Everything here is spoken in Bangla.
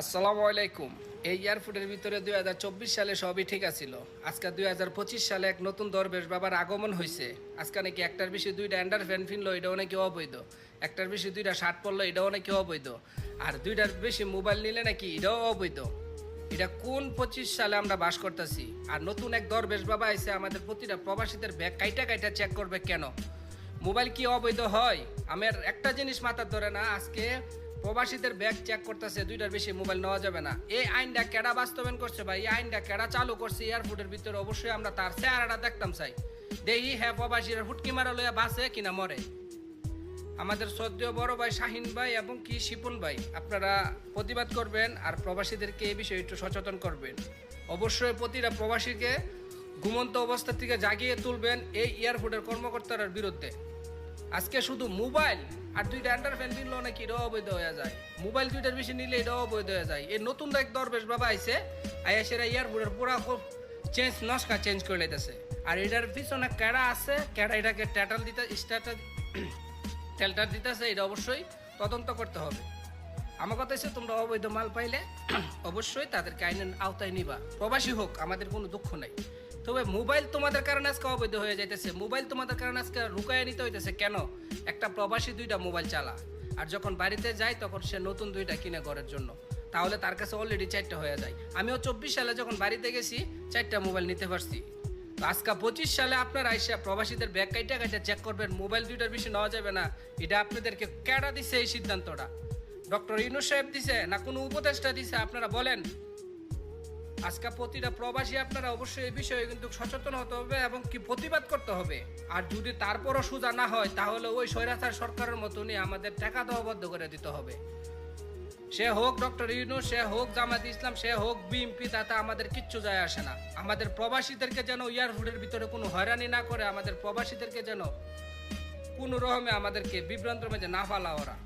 আসসালামু আলাইকুম। এই এয়ারপোর্টের ভিতরে 2024 সালে সবই ঠিক আছিল। আজকে 2025 সালে এক নতুন দরবেশ বাবার আগমন হয়েছে। আজকে নাকি একটার বেশি দুইটা অ্যান্ডার ফ্যান কিনলো, এটাও নাকি অবৈধ। একটার বেশি দুইটা শার্ট পরলো, এটাও নাকি অবৈধ। আর দুইটার বেশি মোবাইল নিলে নাকি এটাও অবৈধ। এটা কোন 25 সালে আমরা বাস করতেছি? আর নতুন এক দরবেশ বাবা আইছে আমাদের প্রতিটা প্রবাসীদের ব্যাগ কাইটা কাইটা চেক করবে কেন? মোবাইল কি অবৈধ হয়? আমার একটা জিনিস মাথার ধরে না, আজকে প্রবাসীদের ব্যাগ চেক করতেছে, দুইটার বেশি মোবাইল নেওয়া যাবে না। এই আইনটা কেডা বাস্তবায়ন করছে ভাই? এই আইনটা কেডা চালু করছে এয়ারপোর্টের ভিতরে? অবশ্যই আমরা তার চেহারাটা দেখতাম চাই। দেখি হ্যাঁ প্রবাসীরা হুটকি মারা লইয়া বাঁচে কিনা মরে। আমাদের শ্রদ্ধেয় বড় ভাই শাহিন ভাই এবং কি শিপন ভাই, আপনারা প্রতিবাদ করবেন আর প্রবাসীদেরকে এই বিষয়ে একটু সচেতন করবেন। অবশ্যই প্রতিটা প্রবাসীকে ঘুমন্ত অবস্থা থেকে জাগিয়ে তুলবেন এই এয়ারপোর্টের কর্মকর্তার বিরুদ্ধে। আজকে শুধু মোবাইল আর দুইটা আন্ডার ফ্যান কিনলো নাকি এটাও অবৈধ হয়ে যায়। মোবাইল দুইটার বেশি নিলে এটাও অবৈধ হয়ে যায়। এই নতুন এক দরবেশ বাবা আইছে, আইসেরা এয়ারপোর্টের পুরা নস্কা চেঞ্জ করে লেতেছে। আর এটার পিছনে ক্যাডা আছে, ক্যাডা এটাকে টেলটার দিতেছে, এটা অবশ্যই তদন্ত করতে হবে। আমার কথা হচ্ছে, তোমরা অবৈধ মাল পাইলে অবশ্যই তাদেরকে আইনের আওতায় নিবা। প্রবাসী হোক, আমাদের কোনো দুঃখ নাই। তবে মোবাইল তোমাদের কারণে আজকে অবৈধ হয়ে যাইতেছে, মোবাইল তোমাদের কারণে আজকে রুকায় নিতে হইতেছে কেন? একটা প্রবাসী দুইটা মোবাইল চালা, আর যখন বাড়িতে যায় তখন সে নতুন দুইটা কিনে ঘরের জন্য, তাহলে তার কাছে অলরেডি 4টা হয়ে যায়। আমিও 24 সালে যখন বাড়িতে গেছি 4টা মোবাইল নিতে পারছি। আজকে 25 সালে আপনারা আইসা প্রবাসীদের ব্যাগ কাইটা কাইটা চেক করবেন, মোবাইল দুইটার বেশি নেওয়া যাবে না। এটা আপনাদেরকে কেডা দিছে এই সিদ্ধান্তটা? ডক্টর ইউনূস সাহেব দিছে না কোনো উপদেষ্টা দিছে? আপনারা বলেন। আজকে প্রতিটা প্রবাসী আপনারা অবশ্যই এই বিষয়ে কিন্তু সচেতন হতে হবে এবং কি প্রতিবাদ করতে হবে। আর যদি তারপরও সোজা না হয়, তাহলে ওই স্বৈরাচার সরকারের মতনই আমাদের টাকা দেওয়া বন্ধ করে দিতে হবে। সে হোক ডক্টর ইউনূস, সে হোক জামাত ইসলাম, সে হোক বিএনপি, তাতে আমাদের কিচ্ছু যায় আসে না। আমাদের প্রবাসীদেরকে যেন এয়ারপোর্টের ভিতরে কোনো হয়রানি না করে, আমাদের প্রবাসীদেরকে যেন কোনো রকমে আমাদেরকে বিভ্রান্তের মধ্যে না ফেলা ওরা।